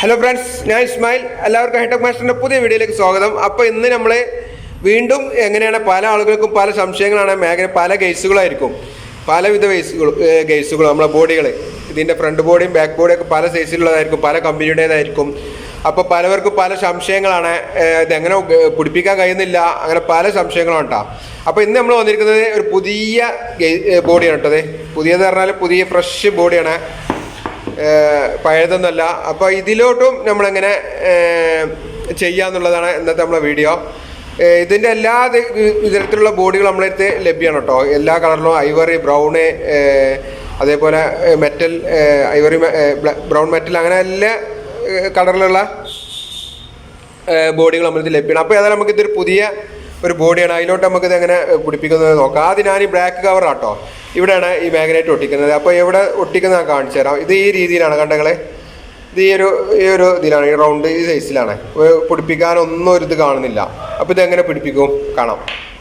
Hello friends, ഞാൻ ഇസ്മായിൽ. എല്ലാവർക്കും hi tech മാസ്റ്ററിൻ്റെ പുതിയ വീഡിയോയിലേക്ക് സ്വാഗതം. അപ്പോൾ ഇന്ന് നമ്മൾ വീണ്ടും എങ്ങനെയാണ് പല ആളുകൾക്കും പല സംശയങ്ങളാണ്. മേഖല പല കേസുകളായിരിക്കും, പലവിധ കേസുകൾ. നമ്മളെ ബോഡികൾ, ഇതിൻ്റെ ഫ്രണ്ട് ബോഡിയും ബാക്ക് ബോഡിയൊക്കെ പല സൈസിലുള്ളതായിരിക്കും, പല കമ്പനിയുടേതായിരിക്കും. അപ്പോൾ പലവർക്കും പല സംശയങ്ങളാണ്. ഇതെങ്ങനെ പിടിപ്പിക്കാൻ കഴിയുന്നില്ല, അങ്ങനെ പല സംശയങ്ങളും കേട്ടോ. അപ്പോൾ ഇന്ന് നമ്മൾ വന്നിരിക്കുന്നത് ഒരു പുതിയ ബോഡിയാണ് കേട്ടത്. പുതിയതെന്ന് പറഞ്ഞാൽ പുതിയ ഫ്രഷ് ബോഡിയാണ്, പഴയതൊന്നുമല്ല. അപ്പോൾ ഇതിലോട്ടും നമ്മളെങ്ങനെ ചെയ്യാന്നുള്ളതാണ് ഇന്നത്തെ നമ്മളെ വീഡിയോ. ഇതിൻ്റെ എല്ലാ വിധത്തിലുള്ള ബോഡികൾ നമ്മളെ അടുത്ത് ലഭ്യമാണ് കേട്ടോ. എല്ലാ കളറിലും ഐവറി, ബ്രൗണ്, അതേപോലെ മെറ്റൽ, ഐവറി, ബ്രൗൺ മെറ്റൽ, അങ്ങനെ എല്ലാ കളറിലുള്ള ബോഡികൾ നമ്മളിത് ലഭ്യമാണ്. അപ്പോൾ ഏതായാലും നമുക്കിതൊരു പുതിയ ഒരു ബോഡിയാണ്. അതിലോട്ട് നമുക്കിത് എങ്ങനെ പിടിപ്പിക്കുന്നത് നോക്കാം. ആദ്യം ഞാൻ ഈ ബ്ലാക്ക് കവറാട്ടോ, ഇവിടെയാണ് ഈ മാഗ്നറ്റ് ഒട്ടിക്കുന്നത്. അപ്പോൾ എവിടെ ഒട്ടിക്കുന്നത് ഞാൻ കാണിച്ചു തരാം. ഇത് ഈ രീതിയിലാണ് കണ്ടങ്ങളെ. ഇത് ഈ ഒരു ഇതിലാണ്, ഈ റൗണ്ട് ഈ സൈസിലാണ്. പിടിപ്പിക്കാനൊന്നും ഒരു ഇത് കാണുന്നില്ല. അപ്പോൾ ഇതെങ്ങനെ പിടിപ്പിക്കും കാണാം.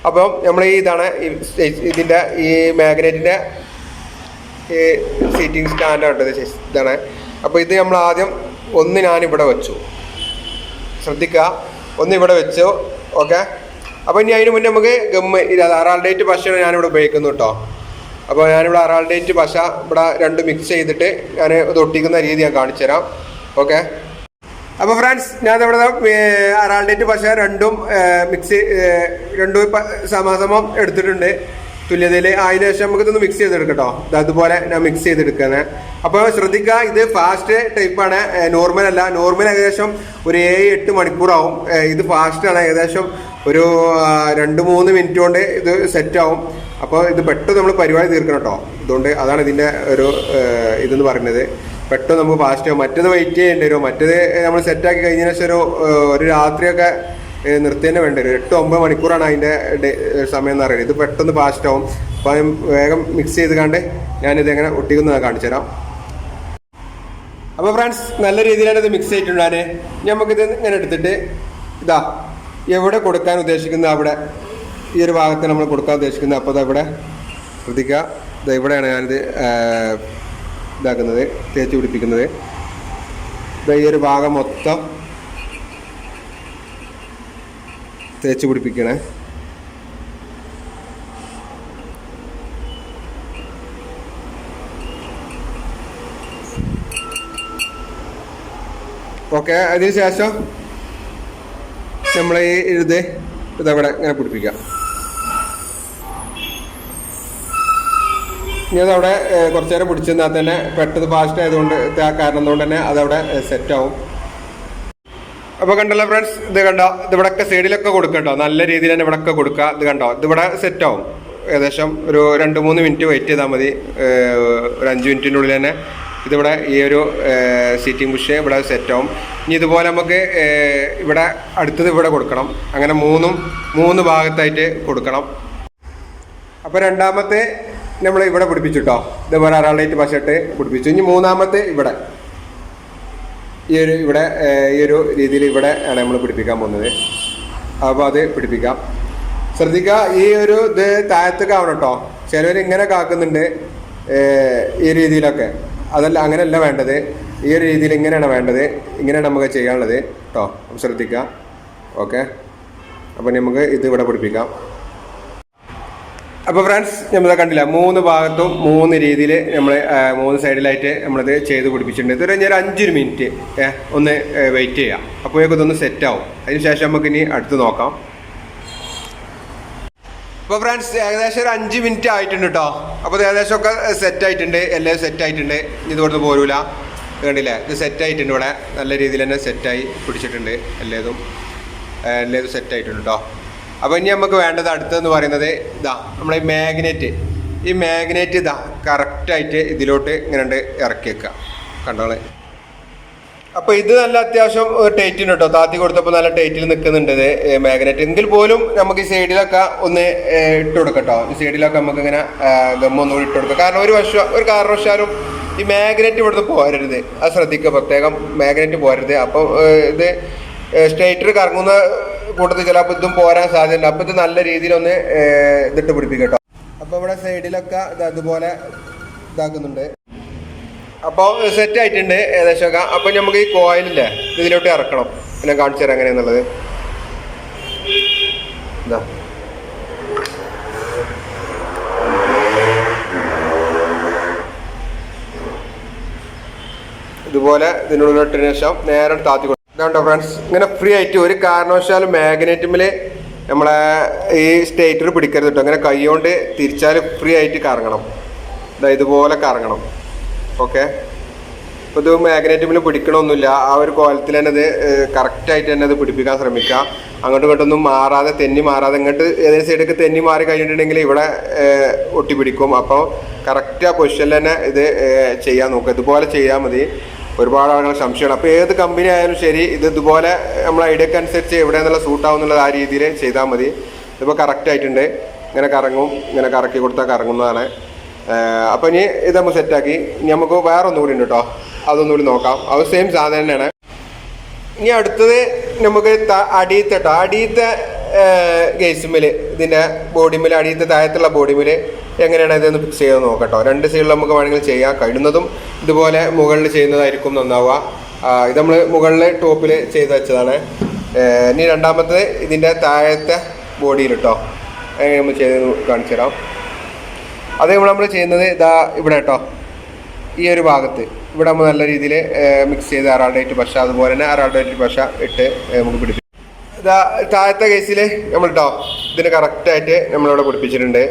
അപ്പം നമ്മൾ ഇതാണ് ഇതിൻ്റെ ഈ മാഗ്നറ്റിൻ്റെ ഈ സീറ്റിംഗ് സ്റ്റാൻഡാണ് ഇതാണ്. അപ്പോൾ ഇത് നമ്മൾ ആദ്യം ഒന്ന് ഞാനിവിടെ വെച്ചു, ശ്രദ്ധിക്കുക, ഒന്ന് ഇവിടെ വെച്ചു. ഓക്കെ. അപ്പോൾ ഇനി അതിന് മുന്നേ നമുക്ക് അറാൾഡേറ്റ് പശയാണ് ഞാനിവിടെ ഉപയോഗിക്കുന്നു കേട്ടോ. അപ്പോൾ ഞാനിവിടെ അറാൾഡേറ്റ് പശ ഇവിടെ രണ്ട് മിക്സ് ചെയ്തിട്ട് ഞാൻ ഇത് ഒട്ടിക്കുന്ന രീതി ഞാൻ കാണിച്ചു തരാം. ഓക്കെ. അപ്പോൾ ഫ്രണ്ട്സ്, ഞാനിവിടെ അറാൾഡേറ്റ് പശ രണ്ടും സമാസമം എടുത്തിട്ടുണ്ട്, തുല്യതയിൽ. അതിന് ശേഷം നമുക്ക് ഇതൊന്ന് മിക്സ് ചെയ്തെടുക്കട്ടോ. അതുപോലെ ഞാൻ മിക്സ് ചെയ്തെടുക്കുന്നത്. അപ്പോൾ ശ്രദ്ധിക്കുക, ഇത് ഫാസ്റ്റ് ടൈപ്പാണ്, നോർമൽ അല്ല. നോർമൽ ഏകദേശം ഒരു 7-8 മണിക്കൂറാവും. ഇത് ഫാസ്റ്റാണ്, ഏകദേശം ഒരു 2-3 മിനിറ്റ് കൊണ്ട് ഇത് സെറ്റാവും. അപ്പോൾ ഇത് പെട്ടെന്ന് നമ്മൾ പരിപാടി തീർക്കണം കേട്ടോ. അതുകൊണ്ട് അതാണ് ഇതിൻ്റെ ഒരു ഇതെന്ന് പറയുന്നത്. പെട്ടെന്ന് നമുക്ക് ഫാസ്റ്റ് ആവും. മറ്റേത് വെയിറ്റ് ചെയ്യേണ്ടി വരും. മറ്റേത് നമ്മൾ സെറ്റാക്കി കഴിഞ്ഞതിന് ശേഷം ഒരു രാത്രിയൊക്കെ നിർത്തി തന്നെ വേണ്ടി വരും. 8-9 മണിക്കൂറാണ് അതിൻ്റെ സമയം എന്ന് പറയുന്നത്. ഇത് പെട്ടെന്ന് ഫാസ്റ്റ് ആവും. അപ്പോൾ ഞാൻ വേഗം മിക്സ് ചെയ്ത് കണ്ട് ഞാനിത് എങ്ങനെ ഒട്ടിക്കുന്നത് കാണിച്ചു തരാം. അപ്പോൾ ഫ്രണ്ട്സ്, നല്ല രീതിയിലാണ് ഇത് മിക്സ് ചെയ്തിട്ടുണ്ടാണ്. നമുക്കിത് ഇങ്ങനെ എടുത്തിട്ട് ഇതാ എവിടെ കൊടുക്കാൻ ഉദ്ദേശിക്കുന്നത് അവിടെ ഈ ഒരു ഭാഗത്ത് നമ്മൾ കൊടുക്കാൻ ഉദ്ദേശിക്കുന്നത്. അപ്പോൾ അതവിടെ ശ്രദ്ധിക്കുക, ഇത് ഇവിടെയാണ് ഞാനിത് ഇതാക്കുന്നത്, തേച്ച് പിടിപ്പിക്കുന്നത്. ഈ ഒരു ഭാഗം മൊത്തം തേച്ച് പിടിപ്പിക്കണേ. ഓക്കെ. അതിന് ശേഷം നമ്മൾ ഈ ഇതവിടെ ഇങ്ങനെ പിടിപ്പിക്കാം. ഇനി അതവിടെ കുറച്ച് നേരം പിടിച്ചെന്നാൽ തന്നെ പെട്ടെന്ന് ഫാസ്റ്റ് ആയതുകൊണ്ട് കാരണം കൊണ്ട് തന്നെ അതവിടെ സെറ്റാവും. അപ്പോൾ കണ്ടല്ലോ ഫ്രണ്ട്സ്, ഇത് കണ്ടോ, ഇതിവിടെയൊക്കെ സൈഡിലൊക്കെ കൊടുക്കട്ടോ. നല്ല രീതിയിൽ തന്നെ ഇവിടെയൊക്കെ കൊടുക്കുക. ഇത് കണ്ടോ, ഇതിവിടെ സെറ്റാവും. ഏകദേശം ഒരു 2-3 മിനിറ്റ് വെയിറ്റ് ചെയ്താൽ മതി. ഒരു 5 മിനിറ്റിൻ്റെ ഉള്ളിൽ തന്നെ ഇതിവിടെ ഈ ഒരു സീറ്റിംഗ് ബുഷ് ഇവിടെ സെറ്റാവും. ഇനി ഇതുപോലെ നമുക്ക് ഇവിടെ അടുത്തത് ഇവിടെ കൊടുക്കണം. അങ്ങനെ 3 ഭാഗത്തായിട്ട് കൊടുക്കണം. അപ്പോൾ രണ്ടാമത്തെ നമ്മൾ ഇവിടെ പിടിപ്പിച്ചിട്ടോ, ഇതുപോലെ അറാൾഡേറ്റ് പശയിട്ട് പിടിപ്പിച്ചു. ഇനി മൂന്നാമത്തെ ഇവിടെ ഈ ഒരു രീതിയിൽ ഇവിടെ ആണ് നമ്മൾ പിടിപ്പിക്കാൻ പോകുന്നത്. അപ്പോൾ അത് പിടിപ്പിക്കാം. ശ്രദ്ധിക്കുക, ഈ ഒരു ഇത് താഴത്തൊക്കെ ആവണം കേട്ടോ. ചിലവർ ഇങ്ങനെ കാക്കുന്നുണ്ട് ഈ രീതിയിലൊക്കെ. അതല്ല, അങ്ങനെയല്ല വേണ്ടത്. ഈ ഒരു രീതിയിൽ ഇങ്ങനെയാണ് വേണ്ടത്. ഇങ്ങനെയാണ് നമുക്ക് ചെയ്യാനുള്ളത് കേട്ടോ. ശ്രദ്ധിക്കുക. ഓക്കെ. അപ്പോൾ നമുക്ക് ഇത് ഇവിടെ പിടിപ്പിക്കാം. അപ്പോൾ ഫ്രണ്ട്സ്, നമ്മളിത് കണ്ടില്ല, 3 ഭാഗത്തും 3 രീതിയിൽ നമ്മൾ 3 സൈഡിലായിട്ട് നമ്മളിത് ചെയ്ത് പിടിപ്പിച്ചിട്ടുണ്ട്. ഇതൊരു 5 മിനിറ്റ് ഒന്ന് വെയിറ്റ് ചെയ്യാം. അപ്പോഴേക്കും ഇതൊന്ന് സെറ്റാവും. അതിന് ശേഷം നമുക്ക് ഇനി അടുത്ത് നോക്കാം. അപ്പോൾ ഫ്രണ്ട്സ്, ഏകദേശം ഒരു 5 മിനിറ്റ് ആയിട്ടുണ്ട് കേട്ടോ. അപ്പോൾ ഇത് ഏകദേശമൊക്കെ സെറ്റായിട്ടുണ്ട്, എല്ലാം സെറ്റായിട്ടുണ്ട്. ഇതുകൊണ്ടൊന്നും പോരൂല. കണ്ടില്ലേ, ഇത് സെറ്റായിട്ടുണ്ട്. ഇവിടെ നല്ല രീതിയിൽ തന്നെ സെറ്റായി പിടിച്ചിട്ടുണ്ട്. എല്ലാം സെറ്റായിട്ടുണ്ട് കേട്ടോ. അപ്പോൾ ഇനി നമുക്ക് വേണ്ടത് അടുത്തതെന്ന് പറയുന്നത് ഇതാ നമ്മളെ ഈ മാഗ്നറ്റ് ഇതാ കറക്റ്റായിട്ട് ഇതിലോട്ട് ഇങ്ങനെ ഇറക്കി വെക്കുക. കണ്ടോളെ. അപ്പോൾ ഇത് നല്ല അത്യാവശ്യം ടൈറ്റിന് കേട്ടോ. താത്തി കൊടുത്തപ്പോൾ നല്ല ടൈറ്റിൽ നിൽക്കുന്നുണ്ട് ഇത് മാഗ്നറ്റ്. എങ്കിൽ പോലും നമുക്ക് ഈ സൈഡിലൊക്കെ ഒന്ന് ഇട്ട് കൊടുക്കാം കേട്ടോ. ഈ സൈഡിലൊക്കെ നമുക്ക് ഇങ്ങനെ ഗമ്മൊന്നുകൂടി ഇട്ട് കൊടുക്കാം. കാരണം ഒരു കാരണവശാലും ഈ മാഗ്നറ്റ് ഇവിടുന്ന് പോരരുത്. അത് ശ്രദ്ധിക്കുക, പ്രത്യേകം മാഗ്നറ്റ് പോരരുത്. അപ്പോൾ ഇത് സ്ട്രൈറ്റർ കറങ്ങുന്ന കൂട്ടത്തിൽ ചിലപ്പോൾ ഇതും പോരാൻ സാധ്യതയുണ്ട്. അപ്പോൾ ഇത് നല്ല രീതിയിലൊന്ന് ഇതിട്ട് പിടിപ്പിക്കും കേട്ടോ. അപ്പോൾ ഇവിടെ സൈഡിലൊക്കെ ഇത് അതുപോലെ ഇതാക്കുന്നുണ്ട്. അപ്പോൾ സെറ്റ് ആയിട്ടുണ്ട് ഏകദേശമൊക്കെ. അപ്പോൾ നമുക്ക് ഈ കോയിലില്ലേ ഇതിലോട്ട് ഇറക്കണം. പിന്നെ കാണിച്ചു തരാം എങ്ങനെയാന്നുള്ളത്. ഇതാ ഇതുപോലെ ഇതിനുള്ളിലിട്ടതിന് ശേഷം നേരെ താത്തി കൊടുക്കും. ഇതാണ്ടോ ഫ്രണ്ട്സ്, ഇങ്ങനെ ഫ്രീ ആയിട്ട് ഒരു കാരണവശാലും മാഗ്നറ്റുമിൽ നമ്മളെ ഈ സ്റ്റേറ്റർ പിടിക്കരുത് കേട്ടോ. അങ്ങനെ കൈ കൊണ്ട് തിരിച്ചാൽ ഫ്രീ ആയിട്ട് കറങ്ങണം. ഇതുപോലെ കറങ്ങണം. ഓക്കെ, അപ്പോൾ ഇത് മാഗ്നറ്റുമിൽ പിടിക്കണമൊന്നുമില്ല. ആ ഒരു കോലത്തിൽ തന്നെ ഇത് കറക്റ്റായിട്ട് തന്നെ അത് പിടിപ്പിക്കാൻ ശ്രമിക്കുക. അങ്ങോട്ടും ഇങ്ങോട്ടൊന്നും മാറാതെ തെന്നി മാറാതെ ഇങ്ങോട്ട് ഏതെങ്കിലും സൈഡൊക്കെ തെന്നി മാറി കഴിഞ്ഞിട്ടുണ്ടെങ്കിൽ ഇവിടെ ഒട്ടിപ്പിടിക്കും. അപ്പോൾ കറക്റ്റ് ആ പൊസിഷനിൽ തന്നെ ഇത് ചെയ്യാൻ നോക്കുക. ഇതുപോലെ ചെയ്യാൽ മതി. ഒരുപാട് ആളുകൾ സംശയമാണ്. അപ്പോൾ ഏത് കമ്പനി ആയാലും ശരി ഇത് ഇതുപോലെ നമ്മൾ ഐഡിയക്ക് അനുസരിച്ച് എവിടെ നിന്നുള്ള സൂട്ടാവുന്നുള്ളത് ആ രീതിയിൽ ചെയ്താൽ മതി. ഇതിപ്പോൾ കറക്റ്റ് ആയിട്ടുണ്ട്. ഇങ്ങനെ കറങ്ങും, ഇങ്ങനെ കറക്കി കൊടുത്താൽ കറങ്ങുന്നതാണ്. അപ്പോൾ ഇനി ഇത് നമുക്ക് സെറ്റാക്കി. ഇനി നമുക്ക് വേറെ ഒന്നുകൂടി ഉണ്ട് കേട്ടോ, അതൊന്നുകൂടി നോക്കാം. അത് സെയിം സാധനം തന്നെയാണ്. ഇനി അടുത്തത് നമുക്ക് അടിയത്തെ ഗേസുമിൽ ഇതിൻ്റെ ബോഡിമിൽ അടിയത്തെ താഴത്തുള്ള ബോഡിമിൽ എങ്ങനെയാണ് ഇതൊന്ന് ഫിക്സ് ചെയ്ത് നോക്കട്ടോ. രണ്ട് സൈഡിൽ നമുക്ക് വേണമെങ്കിൽ ചെയ്യാം. കഴിയുന്നതും ഇതുപോലെ മുകളിൽ ചെയ്യുന്നതായിരിക്കും നന്നാവുക. ഇത് നമ്മൾ മുകളിൽ ടോപ്പിൽ ചെയ്ത് വെച്ചതാണ്. ഇനി രണ്ടാമത്തത് ഇതിൻ്റെ താഴത്തെ ബോഡിയിൽ കേട്ടോ എങ്ങനെ നമ്മൾ ചെയ്ത് കാണിച്ചു തരാം. അത് നമ്മൾ ചെയ്യുന്നത് ഇതാ ഇവിടെ കേട്ടോ, ഈ ഒരു ഭാഗത്ത് ഇവിടെ നമ്മൾ നല്ല രീതിയിൽ മിക്സ് ചെയ്ത് അറാൾഡേറ്റ് പശ, അതുപോലെ തന്നെ അറാൾഡേറ്റ് പശ ഇട്ട് നമുക്ക് പിടിപ്പിക്കും. ഇതാ താഴത്തെ കേസിൽ നമ്മൾ കേട്ടോ ഇതിന് കറക്റ്റായിട്ട് നമ്മളിവിടെ പിടിപ്പിച്ചിട്ടുണ്ട്.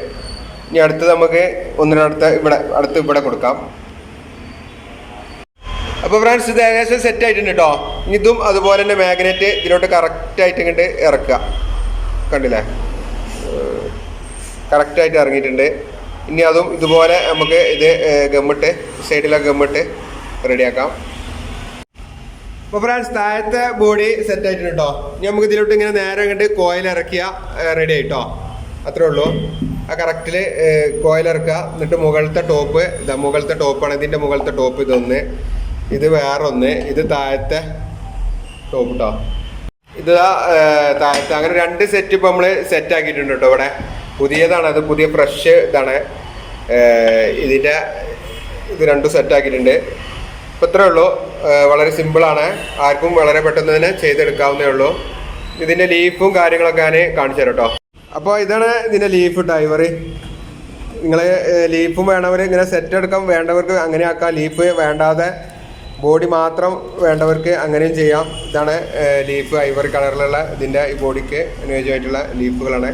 ഇനി അടുത്ത് നമുക്ക് ഒന്നിനടുത്ത് ഇവിടെ കൊടുക്കാം. അപ്പോൾ ഫ്രണ്ട്സ് ഇത് ഏകദേശം സെറ്റ് ആയിട്ടുണ്ട് കേട്ടോ. ഇതും അതുപോലെ തന്നെ മാഗ്നറ്റ് ഇതിലോട്ട് കറക്റ്റായിട്ട് ഇങ്ങോട്ട് ഇറക്കുക. കണ്ടില്ലേ, കറക്റ്റായിട്ട് ഇറങ്ങിയിട്ടുണ്ട്. ഇനി അതും ഇതുപോലെ നമുക്ക് ഇത് ഗമ്മിട്ട് സൈഡിലെ ഗമ്മിട്ട് റെഡിയാക്കാം. അപ്പോൾ ഫ്രണ്ട്സ് താഴത്തെ ബോഡി സെറ്റ് ആയിട്ടുണ്ട് കേട്ടോ. ഇനി നമുക്ക് ഇതിലോട്ട് ഇങ്ങനെ നേരെ അങ്ങോട്ട് കോയിൽ ഇറക്കിയാൽ റെഡി ആയിട്ടോ. അത്രേ ഉള്ളൂ. ആ കറക്റ്റിൽ കോയിൽ ഇറക്കുക. എന്നിട്ട് മുകളിലത്തെ ടോപ്പ് ഇതാ, മുകളിലത്തെ ടോപ്പാണ്. ഇതിൻ്റെ മുകളിലത്തെ ടോപ്പ് ഇതൊന്ന്, ഇത് വേറൊന്ന്, ഇത് താഴത്തെ ടോപ്പ് കേട്ടോ. ഇത് താഴത്തെ, അങ്ങനെ രണ്ട് സെറ്റ് ഇപ്പോൾ നമ്മൾ സെറ്റ് ആക്കിയിട്ടുണ്ട് കേട്ടോ. ഇവിടെ പുതിയതാണ്, അത് പുതിയ ഫ്രഷ് ഇതാണ്. ഇതിൻ്റെ ഇത് രണ്ടും സെറ്റ് ആക്കിയിട്ടുണ്ട്. അപ്പോൾ ഇത്രേ ഉള്ളൂ. വളരെ സിമ്പിളാണ്. ആർക്കും വളരെ പെട്ടെന്ന് തന്നെ ചെയ്തെടുക്കാവുന്നേ ഉള്ളൂ. ഇതിൻ്റെ ലീഫും കാര്യങ്ങളൊക്കെ ഞാൻ കാണിച്ചു തരാം കേട്ടോ. അപ്പോൾ ഇതാണ് ഇതിൻ്റെ ലീഫ് ഡൈവർ. നിങ്ങൾ ലീഫും വേണ്ടവർ ഇങ്ങനെ സെറ്റ് എടുക്കാം, വേണ്ടവർക്ക് അങ്ങനെ ആക്കാം. ലീഫ് വേണ്ടാതെ ബോഡി മാത്രം വേണ്ടവർക്ക് അങ്ങനെയും ചെയ്യാം. ഇതാണ് ലീഫ്, ഐവറി കളറിലുള്ള ഇതിൻ്റെ ഈ ബോഡിക്ക് അനുയോജ്യമായിട്ടുള്ള ലീഫുകളാണ്.